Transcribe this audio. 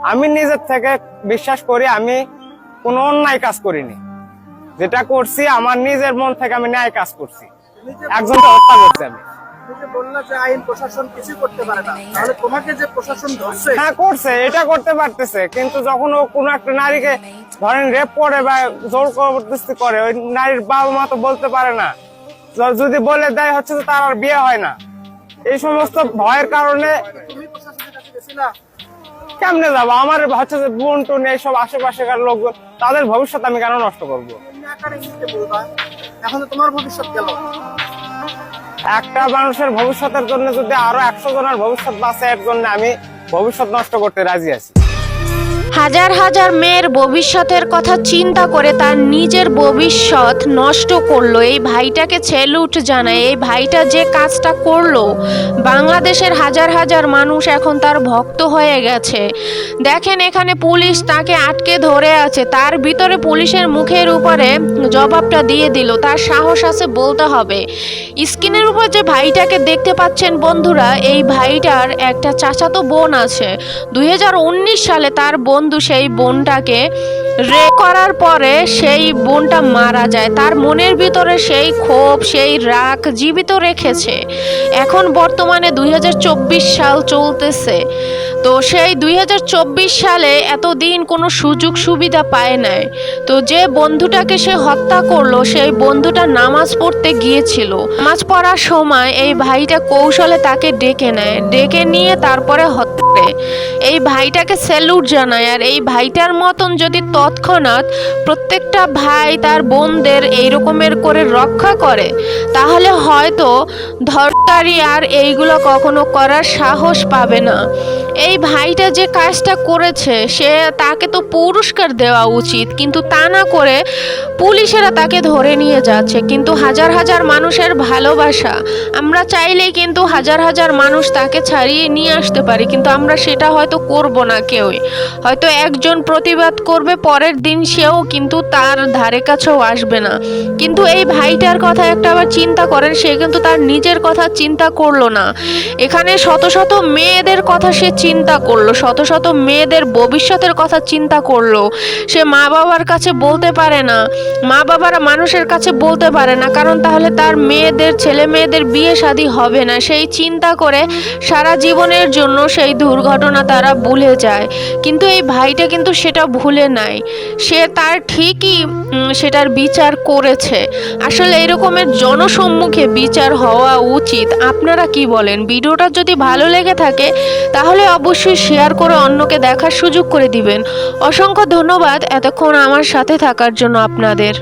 আমি নিজের থেকে বিশ্বাস করি আমি কোনো অন্যায় কাজ করিনি। যেটা করছি আমার নিজের মন থেকে আমি ন্যায় কাজ করছি। একজনকে হত্যা করছি আমি। আইন প্রশাসন কিছু করতে পারে না, তাহলে তোমাকে যে প্রশাসন ধরছে, হ্যাঁ করছে, এটা করতে পারতেছে, কিন্তু যখন ও কোনো একটা নারীকে ধরেন রেপ করে বা জোর জবরদস্তি করে, ওই নারীর বাবা মা তো বলতে পারে না, যদি বলে দেয় হচ্ছে যে তার আর বিয়ে হয় না। এই সমস্ত ভয়ের কারণে তুমি প্রশাসনের কাছে গেছিলা? কেমনে যাবো? আমার হচ্ছে যে বোন টোন এইসব আশেপাশেকার লোকজন, তাদের ভবিষ্যৎ আমি কেন নষ্ট করবো? তুমি একাডেমিতে বলবা, এখন তো তোমার ভবিষ্যৎ গেল। একটা মানুষের ভবিষ্যতের জন্য যদি আরো 100 জনের ভবিষ্যৎ বাঁচে এর জন্য আমি ভবিষ্যৎ নষ্ট করতে রাজি আছি। হাজার হাজার মেয়ের ভবিষ্যতের কথা চিন্তা করে তার নিজের ভবিষ্যৎ নষ্ট করলো। এই ভাইটাকে স্যালুট জানায়। এই ভাইটা যে কাজটা করলো, বাংলাদেশের হাজার হাজার মানুষ এখন তার ভক্ত হয়ে গেছে। দেখেন এখানে পুলিশ তাকে আটকে ধরে আছে, তার ভিতরে পুলিশের মুখের উপরে জবাবটা দিয়ে দিল। তার সাহস আছে বলতে হবে। স্ক্রিনের উপর যে ভাইটাকে দেখতে পাচ্ছেন বন্ধুরা, এই ভাইটার একটা চাচাতো বোন আছে। 2019 সালে তার বন্ধু সেই বোনটাকে রেপ করার পরে সেই বোনটা মারা যায়। তার মনের ভিতরে সেই ক্ষোভ, সেই রাগ জীবিত রেখেছে। এখন বর্তমানে 2024 সাল চলতেছে, তো সেই 2024 সালে এতদিন কোনো সুযোগ সুবিধা পায় নাই। তো যে বন্ধুটাকে সে হত্যা করলো, সেই বন্ধুটা নামাজ পড়তে গিয়েছিল। নামাজ পড়ার সময় এই ভাইটা কৌশলে তাকে ডেকে নেয়, ডেকে নিয়ে তারপরে হত্যা করে। এই ভাইটাকে স্যালুট জানায়। আর এই ভাইটার মতন যদি তৎক্ষণাৎ প্রত্যেকটা ভাই তার বোনদের এই রকমের করে রক্ষা করে, তাহলে হয়তো ধর্ষণকারী আর এইগুলো কখনো করার সাহস পাবে না। এই ভাইটা যে কাজটা করেছে, তাকে তো পুরস্কার দেওয়া উচিত, কিন্তু তা না করে পুলিশেরা তাকে ধরে নিয়ে যাচ্ছে। কিন্তু হাজার হাজার মানুষের ভালোবাসা, আমরা চাইলেই কিন্তু হাজার হাজার মানুষ তাকে ছাড়িয়ে নিয়ে আসতে পারি, কিন্তু আমরা সেটা হয়তো করব না। কেউই হয়তো একজন প্রতিবাদ করবে, পরের দিন সেও কিন্তু তার ধারে কাছেও আসবে না। কিন্তু এই ভাইটার কথা একটা আবার চিন্তা করেন, সে কিন্তু তার নিজের কথা চিন্তা করলো না। এখানে শত শত মেয়েদের কথা সে চিন্তা করলো, শত শত মেয়েদের ভবিষ্যতের কথা চিন্তা করলো। সে মা বাবার কাছে বলতে পারে না, মা বাবারা মানুষের কাছে বলতে পারে না, কারণ তাহলে তার মেয়েদের, ছেলে মেয়েদের বিয়ে শাদী হবে না। সেই চিন্তা করে সারা জীবনের জন্য সেই দুর্ঘটনা তারা ভুলে যায়। কিন্তু এই ভাইটা কিন্তু সেটা ভুলে নাই, সে তার ঠিকই সেটার বিচার করেছে। আসলে এরকমের জনসম্মুখে বিচার হওয়া উচিত। আপনারা কি বলেন? ভিডিওটা যদি ভালো লেগে থাকে তাহলে অবশ্যই শেয়ার করে অন্যকে দেখার সুযোগ করে দিবেন। অসংখ্য ধন্যবাদ এতক্ষণ আমার সাথে থাকার জন্য আপনাদের।